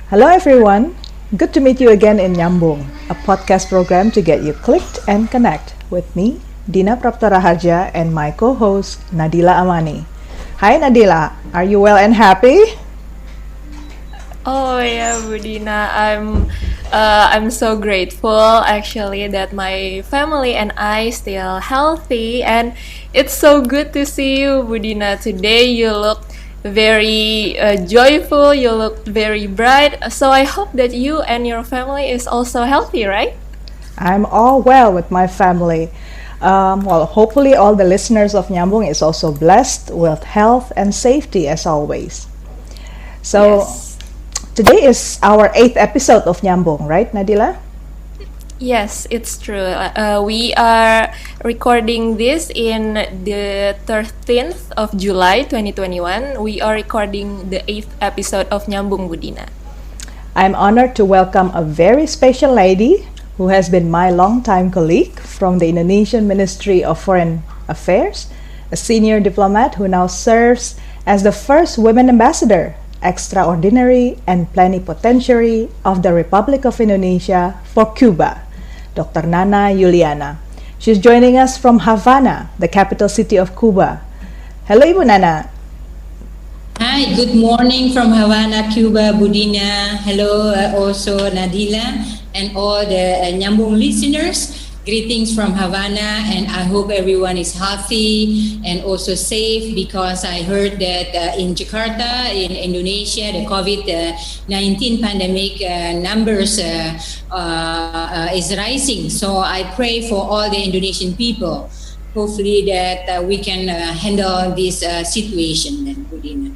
Hello everyone. Good to meet you again in Nyambung, a podcast program to get you clicked and connect with me, Dina Praptaraharja, and my co-host Nadila Amani. Hi Nadila, are you well and happy? Oh yeah, Bu Dina, I'm so grateful actually that my family and I still healthy, and it's so good to see you, Bu Dina. Today you look very joyful, you look very bright. So I hope that you and your family is also healthy, right? I'm all well with my family. Hopefully all the listeners of Nyambung is also blessed with health and safety as always. So Yes. today is our 8th episode of Nyambung, right Nadila? Yes, it's true. We are recording this in the 13th of July 2021. We are recording the 8th episode of Nyambung, Bu Dina. I'm honored to welcome a very special lady who has been my longtime colleague from the Indonesian Ministry of Foreign Affairs, a senior diplomat who now serves as the first women ambassador, Extraordinary and Plenipotentiary of the Republic of Indonesia for Cuba, Dr. Nana Yuliana. She's joining us from Havana, the capital city of Cuba. Hello, Ibu Nana. Hi, good morning from Havana, Cuba, Budina. Hello, also Nadila and all the Nyambung listeners. Greetings from Havana, and I hope everyone is healthy and also safe, because I heard that in Jakarta, in Indonesia, the COVID-19 pandemic numbers is rising. So I pray for all the Indonesian people. Hopefully that we can handle this situation, Budina.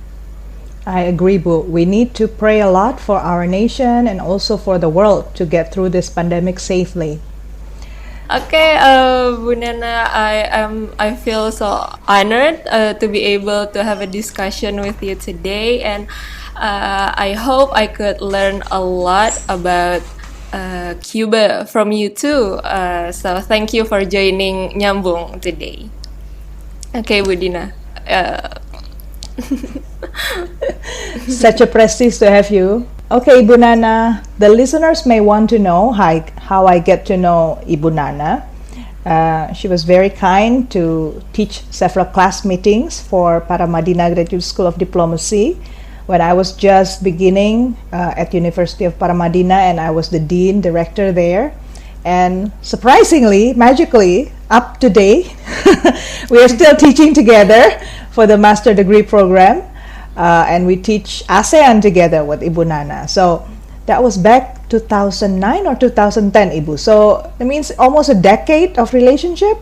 I agree, Bu. We need to pray a lot for our nation and also for the world to get through this pandemic safely. Okay, Bu Nana, I feel so honored to be able to have a discussion with you today, and I hope I could learn a lot about Cuba from you too. So thank you for joining Nyambung today. Okay, Bu Dina. Such a prestige to have you. Okay, Ibu Nana, the listeners may want to know how I get to know Ibu Nana. She was very kind to teach several class meetings for Paramadina Graduate School of Diplomacy when I was just beginning at University of Paramadina, and I was the dean director there. And surprisingly, magically, up to date, we are still teaching together for the master degree program. And we teach ASEAN together with Ibu Nana. So that was back 2009 or 2010, Ibu. So that means almost a decade of relationship.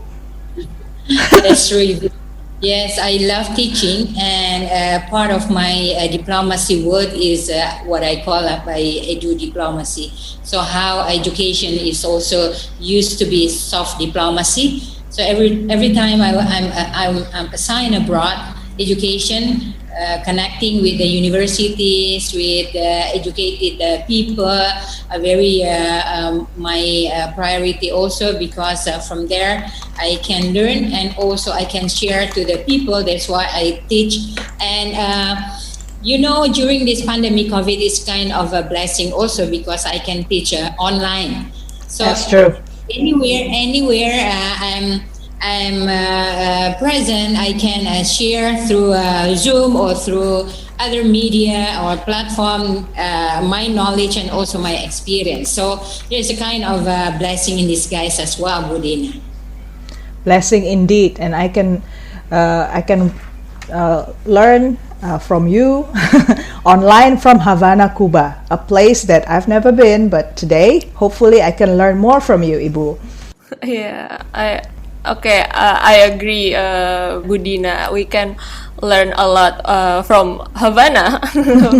That's really good. Yes, I love teaching, and part of my diplomacy work is what I call by edu diplomacy. So how education is also used to be soft diplomacy. So every time I'm assigned abroad, education, connecting with the universities, with educated people, are very my priority also, because from there I can learn and also I can share to the people. That's why I teach. And during this pandemic, COVID is kind of a blessing also, because I can teach online. So That's true. Anywhere I'm present, I can share through Zoom or through other media or platform my knowledge and also my experience. So there's a kind of blessing in disguise as well, Budina. Blessing indeed, and I can learn from you online from Havana, Cuba, a place that I've never been, but today hopefully I can learn more from you, Ibu. Yeah, I agree, Bu Dina. We can learn a lot from Havana,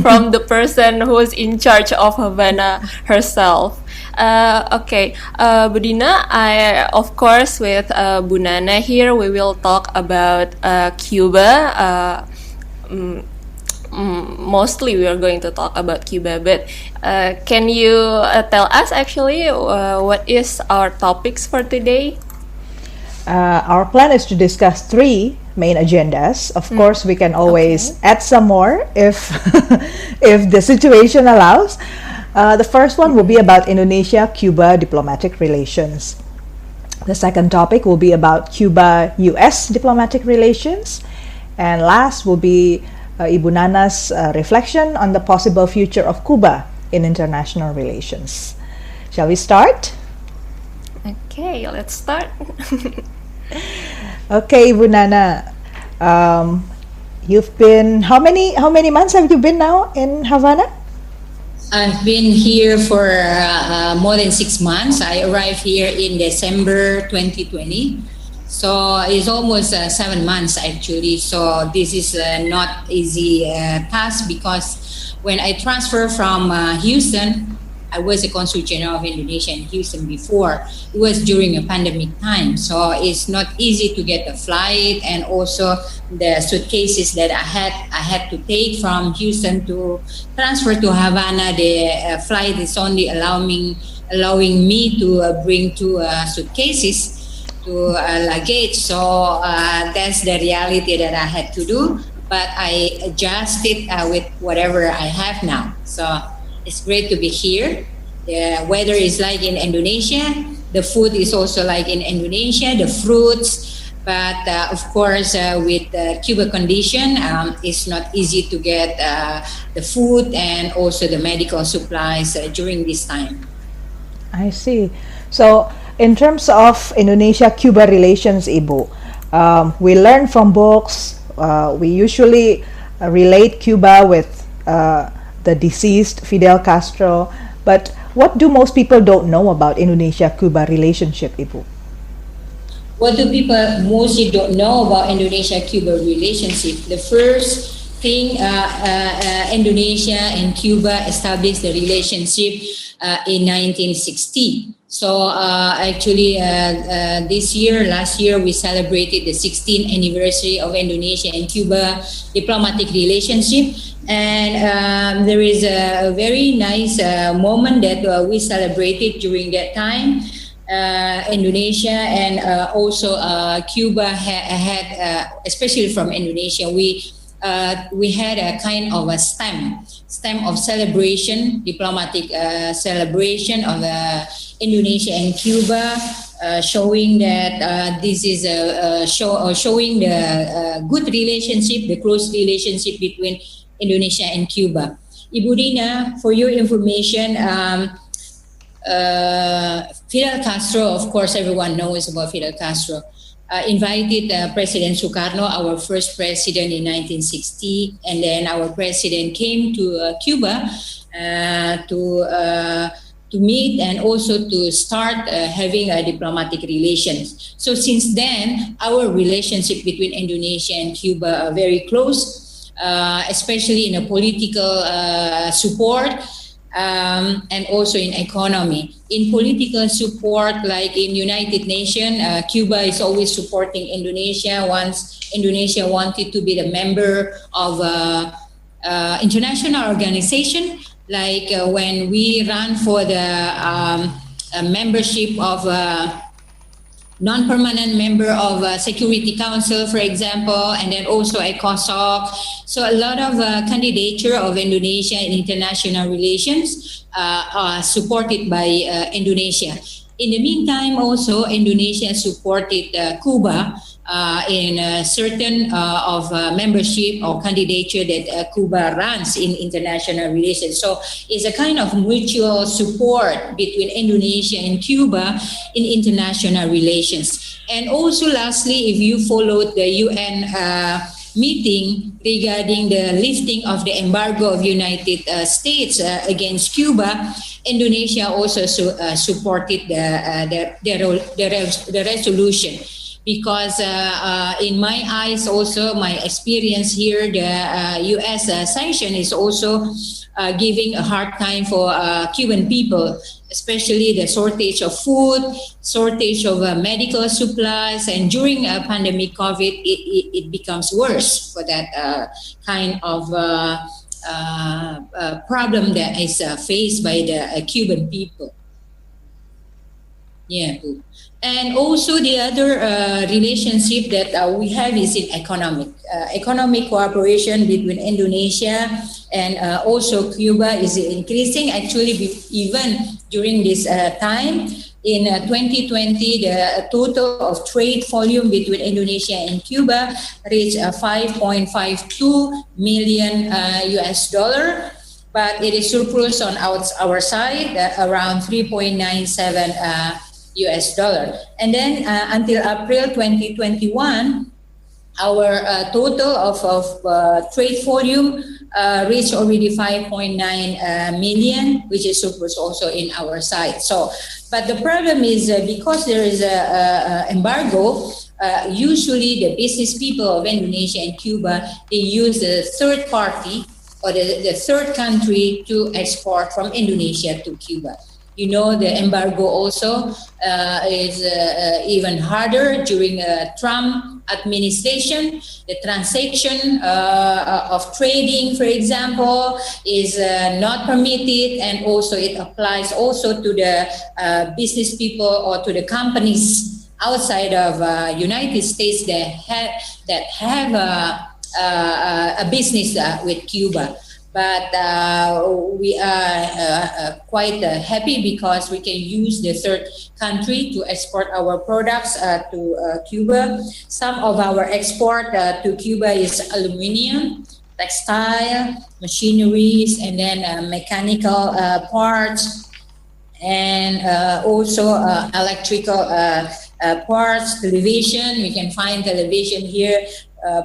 from the person who is in charge of Havana herself. Bu Dina, of course, with Bu Nana here, we will talk about Cuba. Mostly we are going to talk about Cuba, but can you tell us actually what is our topics for today? Our plan is to discuss 3 main agendas. Of course, we can always add some more if if the situation allows. The first one will be about Indonesia-Cuba diplomatic relations. The second topic will be about Cuba-US diplomatic relations. And last will be Ibu Nana's reflection on the possible future of Cuba in international relations. Shall we start? Okay, let's start. Okay, Ibu Nana. You've been how many months have you been now in Havana? I've been here for more than 6 months. I arrived here in December 2020. So it's almost 7 months actually. So this is not easy task because when I transferred from Houston, I was a Consul General of Indonesia in Houston before. It was during a pandemic time. So it's not easy to get a flight, and also the suitcases that I had to take from Houston to transfer to Havana. The flight is only allowing me to bring 2 suitcases to luggage. So that's the reality that I had to do. But I adjusted with whatever I have now. So it's great to be here. The weather is like in Indonesia. The food is also like in Indonesia, the fruits. But of course, with the Cuba condition, it's not easy to get the food and also the medical supplies during this time. I see. So, in terms of Indonesia-Cuba relations, Ibu, we learn from books. We usually relate Cuba with the deceased Fidel Castro. But what do most people don't know about Indonesia-Cuba relationship, Ibu? What do people mostly don't know about Indonesia-Cuba relationship? The first thing, Indonesia and Cuba established the relationship in 1960. So actually last year we celebrated the 16th anniversary of Indonesia and Cuba diplomatic relationship. And there is a very nice moment that we celebrated during that time. Indonesia and also Cuba had especially from Indonesia, we had a kind of a stem of celebration, diplomatic celebration of Indonesia and Cuba, showing that this is showing the good relationship, the close relationship between Indonesia and Cuba. Ibu Dina, for your information, Fidel Castro, of course, everyone knows about Fidel Castro, invited President Soekarno, our first president in 1960, and then our president came to Cuba to meet and also to start having a diplomatic relations. So since then, our relationship between Indonesia and Cuba are very close, especially in a political support. And also in economy. In political support, like in United Nations, Cuba is always supporting Indonesia once Indonesia wanted to be the member of international organization, like when we ran for the membership of non-permanent member of Security Council, for example, and then also ECOSOC. So a lot of candidature of Indonesia in international relations are supported by Indonesia. In the meantime, also Indonesia supported Cuba in certain of membership or candidature that Cuba runs in international relations. So it's a kind of mutual support between Indonesia and Cuba in international relations. And also lastly, if you followed the UN meeting regarding the lifting of the embargo of United States against Cuba, Indonesia also supported the resolution. Because in my eyes, also my experience here, the U.S. sanction is also giving a hard time for Cuban people, especially the shortage of food, shortage of medical supplies, and during a pandemic COVID, it becomes worse for that kind of problem that is faced by the Cuban people. Yeah, good. And also the other relationship that we have is in economic cooperation between Indonesia and also Cuba is increasing. Actually, even during this time in 2020, the total of trade volume between Indonesia and Cuba reached 5.52 million US dollar. But it is surplus on our side, around 3.97 US dollar. And then until April 2021, our total of trade volume reached already 5.9 million, which is surplus also in our side. So, but the problem is because there is a embargo, usually the business people of Indonesia and Cuba, they use the third party or the third country to export from Indonesia to Cuba. You know, the embargo also is even harder during Trump administration. The transaction of trading, for example, is not permitted, and also it applies also to the business people or to the companies outside of United States that have a business with Cuba. But we are quite happy because we can use the third country to export our products to Cuba. Some of our export to Cuba is aluminium, textile, machineries, and then mechanical parts, and also electrical parts, television. We can find television here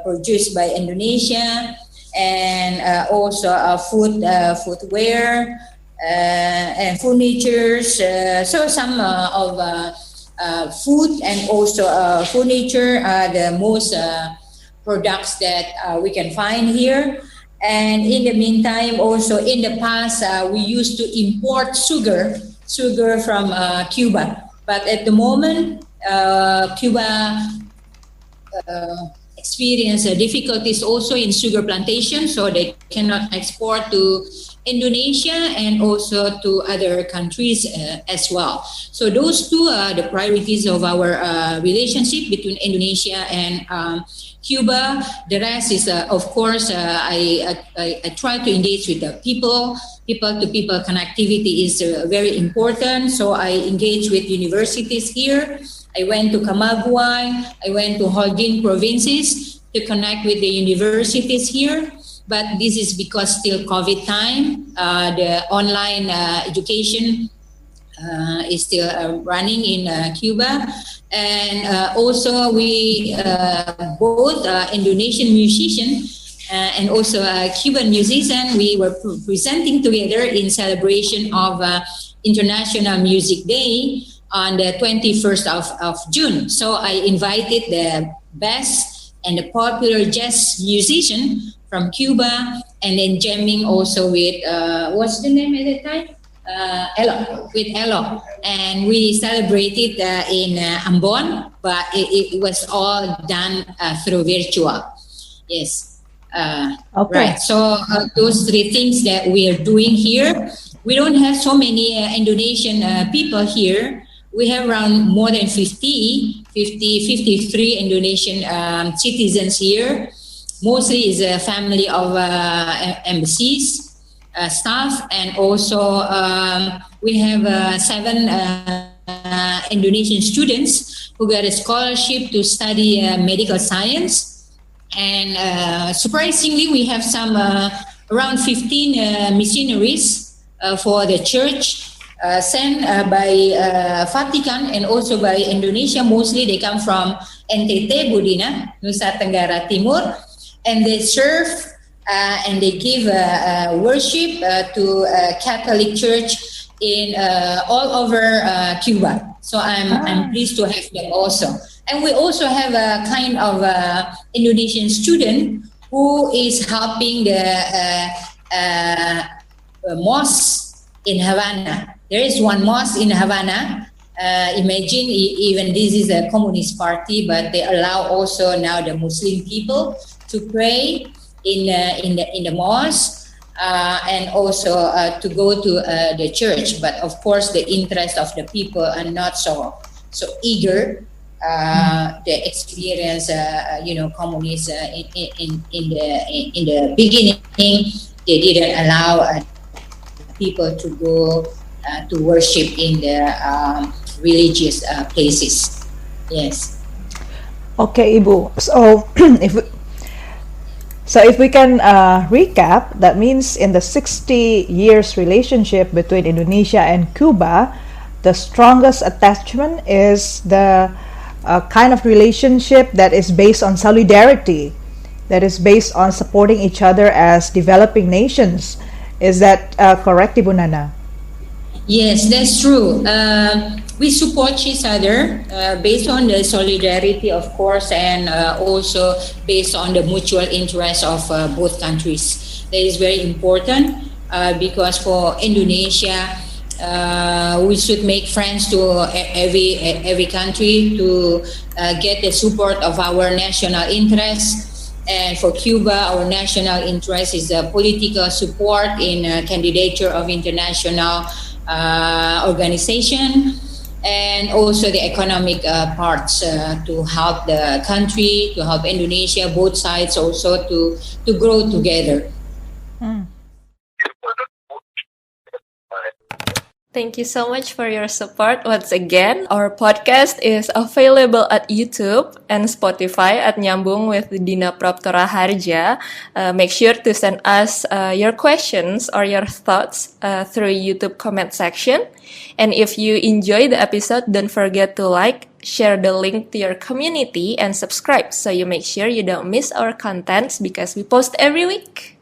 produced by Indonesia. And also footwear and furnitures. So some of food and also furniture are the most products that we can find here. And in the meantime, also in the past, we used to import sugar from Cuba. But at the moment, Cuba experience difficulties also in sugar plantation, so they cannot export to Indonesia and also to other countries as well. So those two are the priorities of our relationship between Indonesia and Cuba. The rest is, of course, I try to engage with the people. People-to-people connectivity is very important. So I engage with universities here. I went to Camagüey, I went to Holguin provinces to connect with the universities here. But this is because still COVID time, the online education is still running in Cuba. And also we both Indonesian musician and also Cuban musician, we were presenting together in celebration of International Music Day on the 21st of June. So I invited the best and the popular jazz musician from Cuba, and then jamming also with, what's the name at the time? Elo. And we celebrated in Ambon, but it was all done through virtual. Yes. Okay. Right. So those three things that we are doing here. We don't have so many Indonesian people here. We have around more than 53 Indonesian citizens here. Mostly is a family of embassies, staff, and also we have 7 Indonesian students who got a scholarship to study medical science. And surprisingly, we have some around 15 missionaries for the church sent by Vatican and also by Indonesia. Mostly they come from NTT, Budina, Nusa Tenggara Timur, and they serve and they give worship to Catholic Church in all over Cuba. So I'm pleased to have them also. And we also have a kind of Indonesian student who is helping the mosque in Havana. There is one mosque in Havana. Imagine, even this is a communist party, but they allow also now the Muslim people to pray in the mosque. and also to go to the church. But of course, the interest of the people are not so eager. The experience, communists in the beginning, they didn't allow people to go to worship in the religious places. Yes. Okay, Ibu. If we can recap, that means in the 60 years relationship between Indonesia and Cuba, the strongest attachment is the kind of relationship that is based on solidarity, that is based on supporting each other as developing nations. Is that correct, Ibu Nana? Yes, that's true. We support each other based on the solidarity, of course, and also based on the mutual interest of both countries. That is very important because for Indonesia, we should make friends to every country to get the support of our national interests. And for Cuba, our national interest is the political support in candidature of international organization, and also the economic parts to help the country, to help Indonesia, both sides also to grow together. Thank you so much for your support once again. Our podcast is available at YouTube and Spotify at Nyambung with Dina Praptora Harja. Make sure to send us your questions or your thoughts through YouTube comment section. And if you enjoy the episode, don't forget to like, share the link to your community, and subscribe so you make sure you don't miss our contents because we post every week.